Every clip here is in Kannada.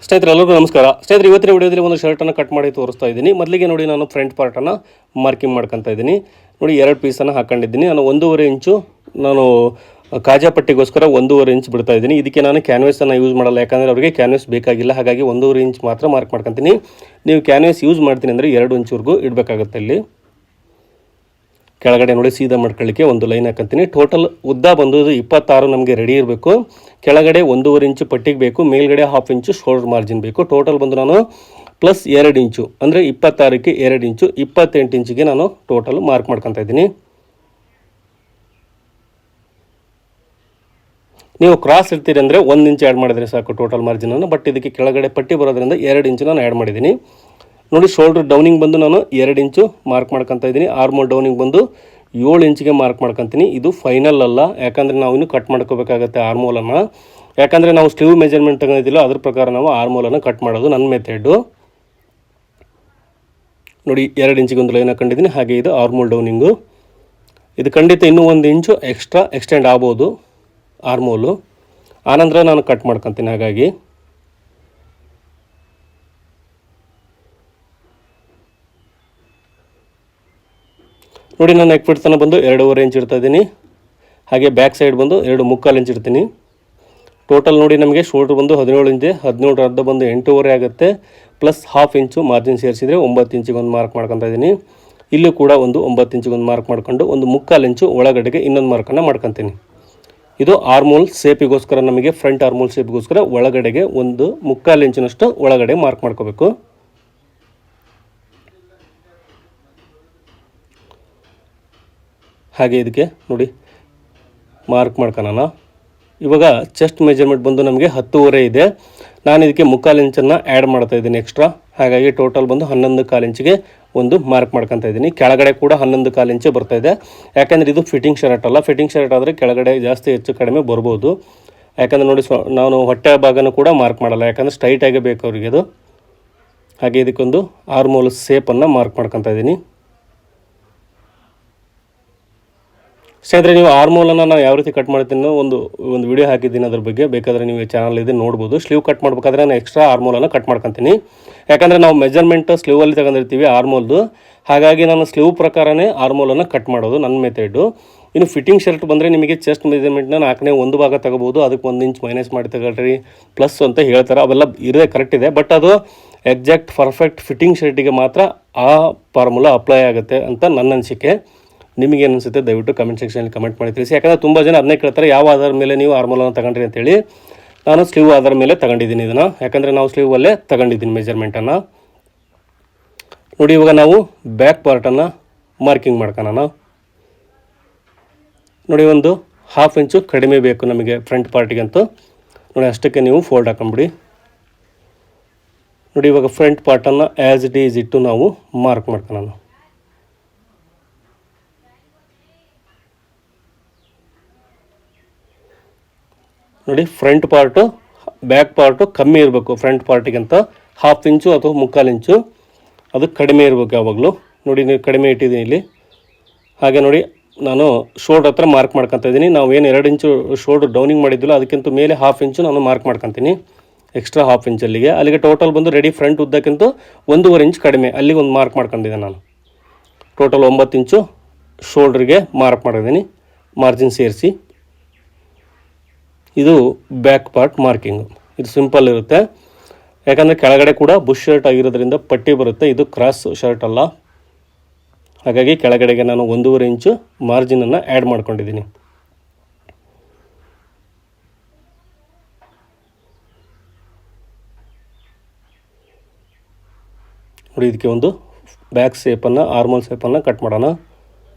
ಸ್ನೇಹಿತರೆ ಎಲ್ಲರಿಗೂ ನಮಸ್ಕಾರ. ಸ್ನೇಹಿತರೆ ಇವತ್ತಿನ ವಿಡಿಯೋದಲ್ಲಿ ಒಂದು ಶರ್ಟನ್ನು ಕಟ್ ಮಾಡಿ ತೋರಿಸ್ತಾ ಇದ್ದೀನಿ. ಮೊದಲಿಗೆ ನೋಡಿ ನಾನು ಫ್ರಂಟ್ ಪಾರ್ಟನ್ನು ಮಾರ್ಕಿಂಗ್ ಮಾಡ್ಕೊತಾ ಇದ್ದೀನಿ. ನೋಡಿ 2 ಪೀಸನ್ನು ಹಾಕೊಂಡಿದ್ದೀನಿ. ನಾನು 1.5 ಇಂಚು ನಾನು ಕಾಜಾ ಪಟ್ಟಿಗೋಸ್ಕರ 1.5 ಇಂಚ್ ಬಿಡ್ತಾ ಇದ್ದೀನಿ. ಇದಕ್ಕೆ ನಾನು ಕ್ಯಾನ್ವಸನ್ನು ಯೂಸ್ ಮಾಡಲ್ಲ, ಯಾಕಂದರೆ ಅವರಿಗೆ ಕ್ಯಾನ್ವಸ್ ಬೇಕಾಗಿಲ್ಲ. ಹಾಗಾಗಿ 1.5 ಇಂಚ್ ಮಾತ್ರ ಮಾರ್ಕ್ ಮಾಡ್ಕೊತೀನಿ. ನೀವು ಕ್ಯಾನ್ವಸ್ ಯೂಸ್ ಮಾಡ್ತೀನಿ ಅಂದರೆ 2 ಇಂಚ್ವರೆಗೂ ಇಡಬೇಕಾಗುತ್ತೆ. ಇಲ್ಲಿ ಕೆಳಗಡೆ ನೋಡಿ ಸೀದಾ ಮಾಡ್ಕೊಳ್ಳಿಕ್ಕೆ ಒಂದು ಲೈನ್ ಹಾಕಂತೀನಿ. ಟೋಟಲ್ ಉದ್ದ ಬಂದು 26 ನಮಗೆ ರೆಡಿ ಇರಬೇಕು. ಕೆಳಗಡೆ 1.5 ಇಂಚು ಪಟ್ಟಿಗೆ ಬೇಕು, ಮೇಲ್ಗಡೆ 1/2 ಇಂಚು ಶೋಲ್ಡರ್ ಮಾರ್ಜಿನ್ ಬೇಕು. ಟೋಟಲ್ ಬಂದು ನಾನು ಪ್ಲಸ್ 2 ಇಂಚು ಅಂದರೆ 26ಕ್ಕೆ 2 ಇಂಚು 28 ಇಂಚಿಗೆ ನಾನು ಟೋಟಲ್ ಮಾರ್ಕ್ ಮಾಡ್ಕೊತಾ ಇದ್ದೀನಿ. ನೀವು ಕ್ರಾಸ್ ಇರ್ತೀರಿ ಅಂದರೆ 1 ಇಂಚ್ ಆ್ಯಡ್ ಮಾಡಿದರೆ ಸಾಕು ಟೋಟಲ್ ಮಾರ್ಜಿನನ್ನು. ಬಟ್ ಇದಕ್ಕೆ ಕೆಳಗಡೆ ಪಟ್ಟಿ ಬರೋದ್ರಿಂದ 2 ಇಂಚು ನಾನು ಆ್ಯಡ್ ಮಾಡಿದ್ದೀನಿ. ನೋಡಿ ಶೋಲ್ಡರ್ ಡೌನಿಂಗ್ ಬಂದು ನಾನು 2 ಇಂಚು ಮಾರ್ಕ್ ಮಾಡ್ಕೊತಾ ಇದ್ದೀನಿ. ಆರ್ಮೋಲ್ ಡೌನಿಂಗ್ ಬಂದು 7 ಇಂಚಿಗೆ ಮಾರ್ಕ್ ಮಾಡ್ಕೊತೀನಿ. ಇದು ಫೈನಲ್ ಅಲ್ಲ, ಯಾಕಂದರೆ ನಾವು ಇನ್ನೂ ಕಟ್ ಮಾಡ್ಕೋಬೇಕಾಗತ್ತೆ ಆರ್ಮೋಲನ್ನು. ಯಾಕಂದರೆ ನಾವು ಸ್ಲೀವ್ ಮೆಜರ್ಮೆಂಟ್ ತಗೊಂಡಿದ್ದಿಲ್ಲ, ಅದ್ರ ಪ್ರಕಾರ ನಾವು ಆರ್ಮೋಲನ್ನು ಕಟ್ ಮಾಡೋದು ನನ್ನ ಮೆಥಡು. ನೋಡಿ 2 ಇಂಚಿಗೆ ಒಂದು ಲೈನ್ ಹಾಕೊಂಡಿದ್ದೀನಿ. ಹಾಗೆ ಇದು ಆರ್ಮೋಲ್ ಡೌನಿಂಗು. ಇದು ಖಂಡಿತ ಇನ್ನೂ 1 ಇಂಚು ಎಕ್ಸ್ಟೆಂಡ್ ಆಗ್ಬೋದು ಆರ್ಮೋಲು. ಆನಂತರ ನಾನು ಕಟ್ ಮಾಡ್ಕೊತೀನಿ. ಹಾಗಾಗಿ ನೋಡಿ ನಾನು ನೆಕ್ ಫಿಟ್ ತನಕ ಬಂದು 2.5 ಇಂಚ್ ಇಡ್ತಾ ಇದ್ದೀನಿ. ಹಾಗೆ ಬ್ಯಾಕ್ ಸೈಡ್ ಬಂದು 2.25 ಇಂಚ್ ಇಡ್ತೀನಿ. ಟೋಟಲ್ ನೋಡಿ ನಮಗೆ ಶೋಲ್ಡ್ರ್ ಬಂದು 17 ಇಂಚ್, 17 ಅರ್ಧ ಬಂದು 8.5 ಆಗುತ್ತೆ. ಪ್ಲಸ್ 1/2 ಇಂಚು ಮಾರ್ಜಿನ್ ಸೇರಿಸಿದರೆ 9 ಇಂಚಿಗೆ ಒಂದು ಮಾರ್ಕ್ ಮಾಡ್ಕೊತಾ ಇದ್ದೀನಿ. ಇಲ್ಲೂ ಕೂಡ ಒಂದು 9 ಇಂಚಿಗೆ ಒಂದು ಮಾರ್ಕ್ ಮಾಡ್ಕೊಂಡು 1/4 ಇಂಚು ಒಳಗಡೆಗೆ ಇನ್ನೊಂದು ಮಾರ್ಕನ್ನು ಮಾಡ್ಕೊತೀನಿ. ಇದು ಆರ್ಮೋಲ್ ಸೇಪಿಗೋಸ್ಕರ, ನಮಗೆ ಫ್ರಂಟ್ ಆರ್ಮೋಲ್ ಸೇಪಿಗೋಸ್ಕರ ಒಳಗಡೆಗೆ 1/4 ಇಂಚಿನಷ್ಟು ಒಳಗಡೆ ಮಾರ್ಕ್ ಮಾಡ್ಕೋಬೇಕು. ಹಾಗೆ ಇದಕ್ಕೆ ನೋಡಿ ಮಾರ್ಕ್ ಮಾಡ್ಕೊಳ್ಳೋಣ. ಇವಾಗ ಚೆಸ್ಟ್ ಮೆಜರ್ಮೆಂಟ್ ಬಂದು ನಮಗೆ 10.5 ಇದೆ. ನಾನು ಇದಕ್ಕೆ 1/4 ಇಂಚನ್ನು ಆ್ಯಡ್ ಮಾಡ್ತಾ ಇದ್ದೀನಿ ಎಕ್ಸ್ಟ್ರಾ. ಹಾಗಾಗಿ ಟೋಟಲ್ ಬಂದು 11.25 ಇಂಚಿಗೆ ಒಂದು ಮಾರ್ಕ್ ಮಾಡ್ಕೊತಾ ಇದ್ದೀನಿ. ಕೆಳಗಡೆ ಕೂಡ 11.25 ಇಂಚೆ ಬರ್ತಾಯಿದೆ. ಯಾಕಂದರೆ ಇದು ಫಿಟ್ಟಿಂಗ್ ಶರ್ಟ್ ಅಲ್ಲ. ಫಿಟ್ಟಿಂಗ್ ಶರ್ಟ್ ಆದರೆ ಕೆಳಗಡೆ ಜಾಸ್ತಿ ಹೆಚ್ಚು ಕಡಿಮೆ ಬರ್ಬೋದು. ಯಾಕಂದರೆ ನೋಡಿ ನಾನು ಹೊಟ್ಟೆ ಭಾಗನೂ ಕೂಡ ಮಾರ್ಕ್ ಮಾಡಲ್ಲ, ಯಾಕಂದರೆ ಸ್ಟ್ರೈಟಾಗೇ ಬೇಕು ಅವರಿಗೆ ಅದು. ಹಾಗೆ ಇದಕ್ಕೊಂದು ಆರ್ಮೋಲ್ ಸೇಪನ್ನು ಮಾರ್ಕ್ ಮಾಡ್ಕೊತಾ ಇದ್ದೀನಿ. ಸ್ನೇಹಿತರೆ ನೀವು ಆರ್ಮೋಲನ್ನು ನಾನು ಯಾವ ರೀತಿ ಕಟ್ ಮಾಡ್ತೀನಿ ಒಂದು ವಿಡಿಯೋ ಹಾಕಿದ್ದೀನಿ, ಅದ್ರ ಬಗ್ಗೆ ಬೇಕಾದರೆ ನೀವು ಚಾನಲ್ ಇದೆ ನೋಡ್ಬೋದು. ಸ್ಲೀವ್ ಕಟ್ ಮಾಡಬೇಕಾದ್ರೆ ನಾನು ಎಕ್ಸ್ಟ್ರಾ ಆರ್ಮೋಲನ್ನು ಕಟ್ ಮಾಡ್ಕೊತೀನಿ. ಯಾಕಂದರೆ ನಾವು ಮೆಜರ್ಮೆಂಟ್ ಸ್ಲೀವಲ್ಲಿ ತಗೊಂಡಿರ್ತೀವಿ ಆರ್ಮೋಲ್ದು. ಹಾಗಾಗಿ ನಾನು ಸ್ಲೀವ್ ಪ್ರಕಾರನೇ ಆರ್ಮೋಲನ್ನು ಕಟ್ ಮಾಡೋದು ನನ್ನ ಮೆಥಡು. ಇನ್ನು ಫಿಟ್ಟಿಂಗ್ ಶರ್ಟ್ ಬಂದರೆ ನಿಮಗೆ ಚೆಸ್ಟ್ ಮೆಜರ್ಮೆಂಟ್ನ 4ನೇ 1 ಭಾಗ ತಗೋಬೋದು. ಅದಕ್ಕೆ 1 ಇಂಚ್ ಮೈನಸ್ ಮಾಡಿ ತಗೊಳ್ರಿ ಪ್ಲಸ್ ಅಂತ ಹೇಳ್ತಾರೆ. ಅವೆಲ್ಲ ಇರೋದೇ ಕರೆಕ್ಟ್ ಇದೆ. ಬಟ್ ಅದು ಎಕ್ಸಾಕ್ಟ್ ಪರ್ಫೆಕ್ಟ್ ಫಿಟ್ಟಿಂಗ್ ಶರ್ಟಿಗೆ ಮಾತ್ರ ಆ ಫಾರ್ಮುಲಾ ಅಪ್ಲೈ ಆಗುತ್ತೆ ಅಂತ ನನ್ನ ಅನಿಸಿಕೆ. ನಿಮಗೇನು ಅನಿಸುತ್ತೆ ದಯವಿಟ್ಟು ಕಮೆಂಟ್ ಸೆಕ್ಷನಲ್ಲಿ ಕಮೆಂಟ್ ಮಾಡಿ ತಿಳಿಸಿ. ಯಾಕಂದರೆ ತುಂಬ ಜನ ಅದನ್ನೇ ಕೇಳ್ತಾರೆ, ಯಾವ ಆಧಾರ ಮೇಲೆ ನೀವು ಆರ್ಮೋಲನ್ನು ತಗೊಂಡ್ರಿ ಅಂತೇಳಿ. ನಾನು ಸ್ಲೀವ್ ಆಧಾರ ಮೇಲೆ ತಗೊಂಡಿದ್ದೀನಿ ಇದನ್ನು, ಯಾಕಂದರೆ ನಾವು ಸ್ಲೀವಲ್ಲೇ ತಗೊಂಡಿದ್ದೀನಿ ಮೆಜರ್ಮೆಂಟನ್ನು. ನೋಡಿ ಇವಾಗ ನಾವು ಬ್ಯಾಕ್ ಪಾರ್ಟನ್ನು ಮಾರ್ಕಿಂಗ್ ಮಾಡ್ಕೊಳ್ಳೋಣ. ನೋಡಿ ಒಂದು 1/2 ಇಂಚು ಕಡಿಮೆ ಬೇಕು ನಮಗೆ ಫ್ರಂಟ್ ಪಾರ್ಟಿಗಂತೂ. ನೋಡಿ ಅಷ್ಟಕ್ಕೆ ನೀವು ಫೋಲ್ಡ್ ಹಾಕೊಂಬಿಡಿ. ನೋಡಿ ಇವಾಗ ಫ್ರಂಟ್ ಪಾರ್ಟನ್ನು ಆ್ಯಸ್ ಇಟ್ ಈಸ್ ಇಟ್ಟು ನಾವು ಮಾರ್ಕ್ ಮಾಡ್ಕೊಳ್ಳೋಣ. ನೋಡಿ ಫ್ರಂಟ್ ಪಾರ್ಟು ಬ್ಯಾಕ್ ಪಾರ್ಟು ಕಮ್ಮಿ ಇರಬೇಕು ಫ್ರಂಟ್ ಪಾರ್ಟಿಗಿಂತ. 1/2 ಇಂಚು ಅಥವಾ 1/4 ಇಂಚು ಅದು ಕಡಿಮೆ ಇರಬೇಕು ಯಾವಾಗಲೂ. ನೋಡಿ ನೀವು ಕಡಿಮೆ ಇಟ್ಟಿದ್ದೀನಿ ಇಲ್ಲಿ. ಹಾಗೆ ನೋಡಿ ನಾನು ಶೋಲ್ಡ್ರ್ ಹತ್ರ ಮಾರ್ಕ್ ಮಾಡ್ಕೊತಾ ಇದ್ದೀನಿ. ನಾವು ಏನು 2 ಇಂಚು ಶೋಲ್ಡ್ರ್ ಡೌನಿಂಗ್ ಮಾಡಿದ್ದಿಲ್ಲ, ಅದಕ್ಕಿಂತ ಮೇಲೆ 1/2 ಇಂಚು ನಾನು ಮಾರ್ಕ್ ಮಾಡ್ಕೊತೀನಿ. ಎಕ್ಸ್ಟ್ರಾ 1/2 ಇಂಚ್ ಅಲ್ಲಿಗೆ ಟೋಟಲ್ ಬಂದು ರೆಡಿ ಫ್ರಂಟ್ ಉದ್ದಕ್ಕಿಂತ 1.5 ಇಂಚ್ ಕಡಿಮೆ ಅಲ್ಲಿಗೆ ಒಂದು ಮಾರ್ಕ್ ಮಾಡ್ಕೊಂಡಿದ್ದೆ ನಾನು. ಟೋಟಲ್ 9 ಇಂಚು ಶೋಲ್ಡ್ರಿಗೆ ಮಾರ್ಕ್ ಮಾಡಿದ್ದೀನಿ ಮಾರ್ಜಿನ್ ಸೇರಿಸಿ. ಇದು ಬ್ಯಾಕ್ ಪಾರ್ಟ್ ಮಾರ್ಕಿಂಗು. ಇದು ಸಿಂಪಲ್ ಇರುತ್ತೆ, ಯಾಕಂದರೆ ಕೆಳಗಡೆ ಕೂಡ ಬುಷ್ ಶರ್ಟ್ ಆಗಿರೋದ್ರಿಂದ ಪಟ್ಟಿ ಬರುತ್ತೆ. ಇದು ಕ್ರಾಸ್ ಶರ್ಟ್ ಅಲ್ಲ, ಹಾಗಾಗಿ ಕೆಳಗಡೆಗೆ ನಾನು 1.5 ಇಂಚು ಮಾರ್ಜಿನನ್ನು ಆ್ಯಡ್ ಮಾಡ್ಕೊಂಡಿದ್ದೀನಿ. ನೋಡಿ ಇದಕ್ಕೆ ಒಂದು ಬ್ಯಾಕ್ ಸೇಪನ್ನು ಆರ್ಮೋಲ್ ಸೇಪನ್ನು ಕಟ್ ಮಾಡೋಣ.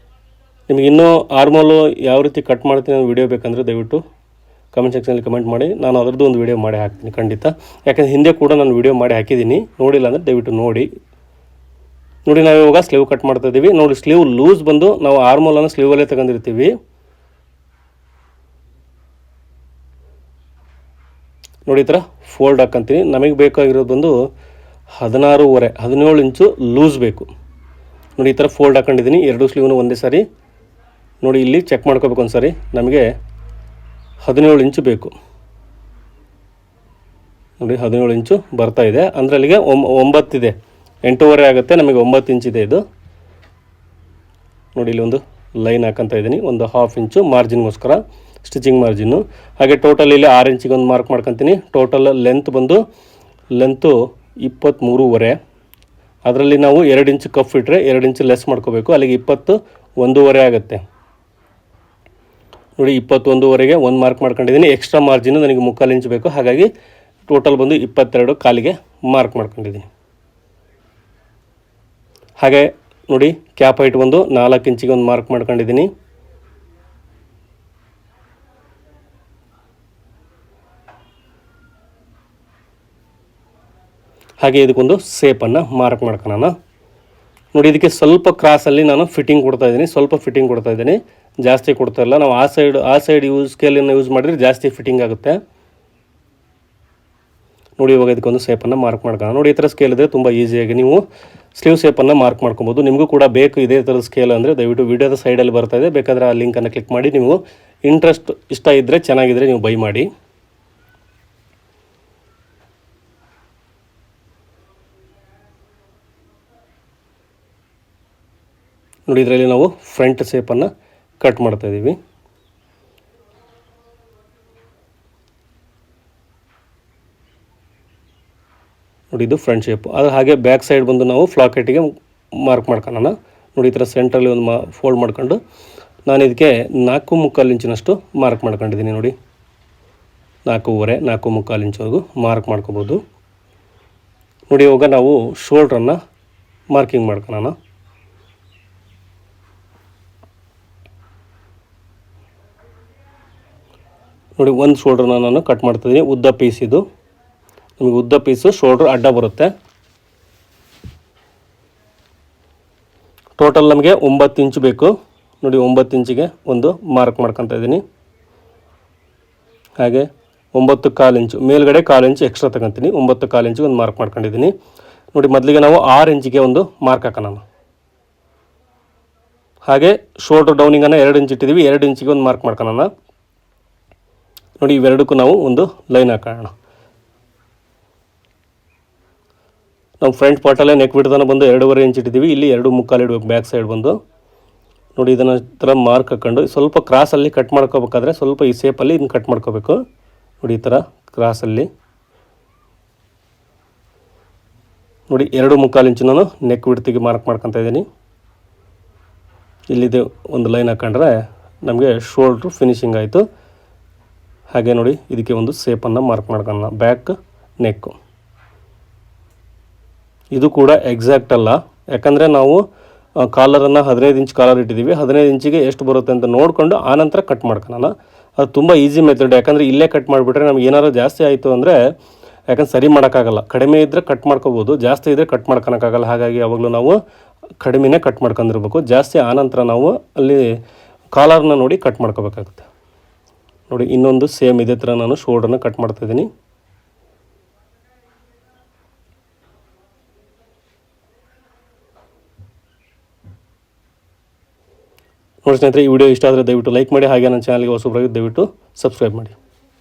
ನಿಮಗೆ ಇನ್ನೂ ಆರ್ಮೋಲು ಯಾವ ರೀತಿ ಕಟ್ ಮಾಡ್ತೀನಿ ಅನ್ನೋ ವಿಡಿಯೋ ಬೇಕಂದರೆ ದಯವಿಟ್ಟು ಕಮೆಂಟ್ ಸೆಕ್ಷನಲ್ಲಿ ಕಮೆಂಟ್ ಮಾಡಿ. ನಾನು ಅದರದ್ದು ಒಂದು ವಿಡಿಯೋ ಮಾಡಿ ಹಾಕ್ತೀನಿ ಖಂಡಿತ. ಯಾಕಂದರೆ ಹಿಂದೆ ಕೂಡ ನಾನು ವಿಡಿಯೋ ಮಾಡಿ ಹಾಕಿದ್ದೀನಿ, ನೋಡಿಲ್ಲ ಅಂದರೆ ದಯವಿಟ್ಟು ನೋಡಿ. ನೋಡಿ ನಾವು ಇವಾಗ ಸ್ಲೀವ್ ಕಟ್ ಮಾಡ್ತಾ ಇದ್ದೀವಿ. ನೋಡಿ ಸ್ಲೀವ್ ಲೂಸ್ ಬಂದು ನಾವು ಆರ್ಮೋಲನ್ನು ಸ್ಲೀವಲ್ಲೇ ತಗೊಂಡಿರ್ತೀವಿ. ನೋಡಿ ಈ ಥರ ಫೋಲ್ಡ್ ಹಾಕ್ಕೊಂತೀನಿ. ನಮಗೆ ಬೇಕಾಗಿರೋದು ಬಂದು 16.5 17 ಇಂಚು ಲೂಸ್ ಬೇಕು. ನೋಡಿ ಈ ಥರ ಫೋಲ್ಡ್ ಹಾಕೊಂಡಿದ್ದೀನಿ 2 ಸ್ಲೀವ್ನು ಒಂದೇ ಸಾರಿ. ನೋಡಿ ಇಲ್ಲಿ ಚೆಕ್ ಮಾಡ್ಕೋಬೇಕು ಒಂದು ಸಾರಿ. ನಮಗೆ 17 ಇಂಚು ಬೇಕು. ನೋಡಿ 17 ಇಂಚು ಬರ್ತಾ ಇದೆ. ಅಂದರೆ ಅಲ್ಲಿಗೆ 9 ಇದೆ, 8.5 ಆಗುತ್ತೆ, ನಮಗೆ 9 ಇಂಚಿದೆ ಇದು. ನೋಡಿ ಇಲ್ಲಿ ಒಂದು ಲೈನ್ ಹಾಕಂತ ಇದ್ದೀನಿ, ಒಂದು 1/2 ಇಂಚು ಮಾರ್ಜಿನ್ಗೋಸ್ಕರ, ಸ್ಟಿಚಿಂಗ್ ಮಾರ್ಜಿನ್ನು. ಹಾಗೆ ಟೋಟಲ್ ಇಲ್ಲಿ 6 ಇಂಚಿಗೆ ಒಂದು ಮಾರ್ಕ್ ಮಾಡ್ಕೊತೀನಿ. Total length 23.5. ಅದರಲ್ಲಿ ನಾವು 2 ಇಂಚು ಕಫ್ ಇಟ್ಟರೆ 2 ಇಂಚು ಲೆಸ್ ಮಾಡ್ಕೋಬೇಕು, ಅಲ್ಲಿಗೆ 21.5 ಆಗುತ್ತೆ. ನೋಡಿ 21.5ಗೆ ಒಂದು ಮಾರ್ಕ್ ಮಾಡ್ಕೊಂಡಿದ್ದೀನಿ. ಎಕ್ಸ್ಟ್ರಾ ಮಾರ್ಜಿನ್ನು ನನಗೆ 3/4 ಇಂಚು ಬೇಕು, ಹಾಗಾಗಿ ಟೋಟಲ್ 22 ಕಾಲಿಗೆ ಮಾರ್ಕ್ ಮಾಡ್ಕೊಂಡಿದ್ದೀನಿ. ಹಾಗೆ ನೋಡಿ ಕ್ಯಾಪ್ ಹೈಟ್ 4 ಇಂಚಿಗೆ ಒಂದು ಮಾರ್ಕ್ ಮಾಡ್ಕೊಂಡಿದ್ದೀನಿ. ಹಾಗೆ ಇದಕ್ಕೊಂದು ಸೇಪನ್ನು ಮಾರ್ಕ್ ಮಾಡ್ಕೊಳ್ಳೋಣ. ನೋಡಿ ಇದಕ್ಕೆ ಸ್ವಲ್ಪ ಕ್ರಾಸಲ್ಲಿ ನಾನು ಫಿಟ್ಟಿಂಗ್ ಕೊಡ್ತಾಯಿದ್ದೀನಿ, ಸ್ವಲ್ಪ ಫಿಟ್ಟಿಂಗ್ ಕೊಡ್ತಾಯಿದ್ದೀನಿ, ಜಾಸ್ತಿ ಕೊಡ್ತಾ ಇಲ್ಲ. ನಾವು ಆ ಸೈಡ್ ಸ್ಕೇಲನ್ನು ಯೂಸ್ ಮಾಡಿದರೆ ಜಾಸ್ತಿ ಫಿಟ್ಟಿಂಗ್ ಆಗುತ್ತೆ. ನೋಡಿ ಇವಾಗ ಇದಕ್ಕೊಂದು ಸೇಪನ್ನು ಮಾರ್ಕ್ ಮಾಡ್ಕೊಳ್ಳೋಣ. ನೋಡಿ ಈ ಥರ ಸ್ಕೇಲ್ ಇದ್ದರೆ ತುಂಬ ಈಸಿಯಾಗಿ ನೀವು ಸ್ಲೀವ್ ಸೇಪನ್ನು ಮಾರ್ಕ್ ಮಾಡ್ಕೊಬೋದು. ನಿಮಗೂ ಕೂಡ ಬೇಕು ಇದೇ ಥರದ ಸ್ಕೇಲ್ ಅಂದರೆ ದಯವಿಟ್ಟು ವಿಡಿಯೋದ ಸೈಡಲ್ಲಿ ಬರ್ತಾ ಇದೆ, ಬೇಕಾದರೆ ಆ ಲಿಂಕನ್ನು ಕ್ಲಿಕ್ ಮಾಡಿ, ನೀವು ಇಷ್ಟ ಇದ್ದರೆ ಚೆನ್ನಾಗಿದ್ದರೆ ನೀವು ಬೈ ಮಾಡಿ. ನೋಡಿ ಇದರಲ್ಲಿ ನಾವು ಫ್ರಂಟ್ ಸೇಪನ್ನು ಕಟ್ ಮಾಡ್ತಾಯಿದ್ದೀವಿ. ನೋಡಿ ಇದು ಫ್ರಂಟ್ ಶೇಪು. ಅದು ಹಾಗೆ ಬ್ಯಾಕ್ ಸೈಡ್ ಬಂದು ನಾವು ಫ್ಲಾಕೆಟಿಗೆ ಮಾರ್ಕ್ ಮಾಡ್ಕೊಳ್ಳೋಣ. ನೋಡಿ ಈ ಥರ ಸೆಂಟ್ರಲ್ಲಿ ಒಂದು ಫೋಲ್ಡ್ ಮಾಡ್ಕೊಂಡು ನಾನು ಇದಕ್ಕೆ 4.75 ಇಂಚಿನಷ್ಟು ಮಾರ್ಕ್ ಮಾಡ್ಕೊಂಡಿದ್ದೀನಿ. ನೋಡಿ 4.5 4.75 ಇಂಚ್ವರೆಗೂ ಮಾರ್ಕ್ ಮಾಡ್ಕೋಬೋದು. ನೋಡಿ ಇವಾಗ ನಾವು ಶೋಲ್ಡ್ರನ್ನು ಮಾರ್ಕಿಂಗ್ ಮಾಡ್ಕೊಳ್ಳೋಣ. ನೋಡಿ ಒಂದು ಶೋಲ್ಡ್ರನ್ನ ನಾನು ಕಟ್ ಮಾಡ್ತಾಯಿದ್ದೀನಿ. ಉದ್ದ ಪೀಸ್ ಇದು, ನಮಗೆ ಉದ್ದ ಪೀಸು ಶೋಲ್ಡ್ರ್ ಅಡ್ಡ ಬರುತ್ತೆ. ಟೋಟಲ್ ನಮಗೆ 9 ಇಂಚು ಬೇಕು. ನೋಡಿ 9 ಇಂಚಿಗೆ ಒಂದು ಮಾರ್ಕ್ ಮಾಡ್ಕೊತಾ ಇದ್ದೀನಿ. ಹಾಗೆ 9.25 ಇಂಚು ಮೇಲ್ಗಡೆ 1/4 ಇಂಚು ಎಕ್ಸ್ಟ್ರಾ ತಗೊತೀನಿ. 9.25 ಇಂಚಿಗೆ ಒಂದು ಮಾರ್ಕ್ ಮಾಡ್ಕೊಂಡಿದ್ದೀನಿ. ನೋಡಿ ಮೊದಲಿಗೆ ನಾವು 6 ಇಂಚಿಗೆ ಒಂದು ಮಾರ್ಕ್ ಹಾಕೋಣ. ಹಾಗೆ ಶೋಲ್ಡ್ರ್ ಡೌನಿಂಗನ್ನು 2 ಇಂಚ್ ಇಟ್ಟಿದ್ದೀವಿ, 2 ಇಂಚಿಗೆ ಒಂದು ಮಾರ್ಕ್ ಮಾಡ್ಕೊಳ್ಳೋಣ. ನೋಡಿ ಇವೆರಡಕ್ಕೂ ನಾವು ಒಂದು ಲೈನ್ ಹಾಕೋಣ. ನಾವು ಫ್ರಂಟ್ ಪಾರ್ಟಲ್ಲೇ ನೆಕ್ ಬಿಡ್ತಾನೆ ಬಂದು 2.5 ಇಂಚ್ ಇಟ್ಟಿದ್ದೀವಿ, ಇಲ್ಲಿ 2.25 ಇಡಬೇಕು ಬ್ಯಾಕ್ ಸೈಡ್ ಬಂದು. ನೋಡಿ ಇದನ್ನು ಥರ ಮಾರ್ಕ್ ಹಾಕ್ಕೊಂಡು ಸ್ವಲ್ಪ ಕ್ರಾಸಲ್ಲಿ ಕಟ್ ಮಾಡ್ಕೋಬೇಕಾದ್ರೆ ಸ್ವಲ್ಪ ಈ ಸೇಪಲ್ಲಿ ಇದನ್ನು ಕಟ್ ಮಾಡ್ಕೋಬೇಕು. ನೋಡಿ ಈ ಥರ ಕ್ರಾಸಲ್ಲಿ ನೋಡಿ 2.25 ಇಂಚು ನಾನು ನೆಕ್ ಬಿಡ್ತಿಗೆ ಮಾರ್ಕ್ ಮಾಡ್ಕೊತಾ ಇದ್ದೀನಿ. ಇಲ್ಲಿದೆ ಒಂದು ಲೈನ್ ಹಾಕೊಂಡ್ರೆ ನಮಗೆ ಶೋಲ್ಡ್ರು ಫಿನಿಶಿಂಗ್ ಆಯಿತು. ಹಾಗೆ ನೋಡಿ ಇದಕ್ಕೆ ಒಂದು ಸೇಪನ್ನು ಮಾರ್ಕ್ ಮಾಡ್ಕೊಳ್ಳೋಣ. ಬ್ಯಾಕ್ ನೆಕ್ಕು ಇದು ಕೂಡ ಎಕ್ಸಾಕ್ಟ್ ಅಲ್ಲ, ಯಾಕಂದರೆ ನಾವು ಕಾಲರನ್ನು 15 ಇಂಚ್ ಕಾಲರ್ ಇಟ್ಟಿದ್ದೀವಿ. 15 ಇಂಚಿಗೆ ಎಷ್ಟು ಬರುತ್ತೆ ಅಂತ ನೋಡಿಕೊಂಡು ಆನಂತರ ಕಟ್ ಮಾಡ್ಕೊಳ್ಳೋಣ. ಅದು ತುಂಬ ಈಸಿ ಮೆಥಡ್, ಯಾಕಂದರೆ ಇಲ್ಲೇ ಕಟ್ ಮಾಡಿಬಿಟ್ರೆ ನಮ್ಗೆ ಏನಾದ್ರು ಜಾಸ್ತಿ ಆಯಿತು ಅಂದರೆ ಯಾಕಂದ್ರೆ ಸರಿ ಮಾಡೋಕ್ಕಾಗಲ್ಲ. ಕಡಿಮೆ ಇದ್ದರೆ ಕಟ್ ಮಾಡ್ಕೋಬೋದು, ಜಾಸ್ತಿ ಇದ್ದರೆ ಕಟ್ ಮಾಡ್ಕೊಳಕ್ಕಾಗಲ್ಲ. ಹಾಗಾಗಿ ಯಾವಾಗಲೂ ನಾವು ಕಡಿಮೆನೇ ಕಟ್ ಮಾಡ್ಕೊಂಡಿರ್ಬೇಕು. ಜಾಸ್ತಿ ಆನಂತರ ನಾವು ಅಲ್ಲಿ ಕಾಲರ್ನ ನೋಡಿ ಕಟ್ ಮಾಡ್ಕೋಬೇಕಾಗುತ್ತೆ. ನೋಡಿ ಇನ್ನೊಂದು ಸೇಮ್ ಇದೇ ಥರ ನಾನು ಶೋಲ್ಡ್ರನ್ನ ಕಟ್ ಮಾಡ್ತಾಯಿದ್ದೀನಿ. ನೋಡಿ ಸ್ನೇಹಿತರೆ, ಈ ವಿಡಿಯೋ ಇಷ್ಟ ಆದರೆ ದಯವಿಟ್ಟು ಲೈಕ್ ಮಾಡಿ, ಹಾಗೆ ನನ್ನ ಚಾನಲ್ಗೆ ಹೊಸಬರಾಗಿ ದಯವಿಟ್ಟು ಸಬ್ಸ್ಕ್ರೈಬ್ ಮಾಡಿ.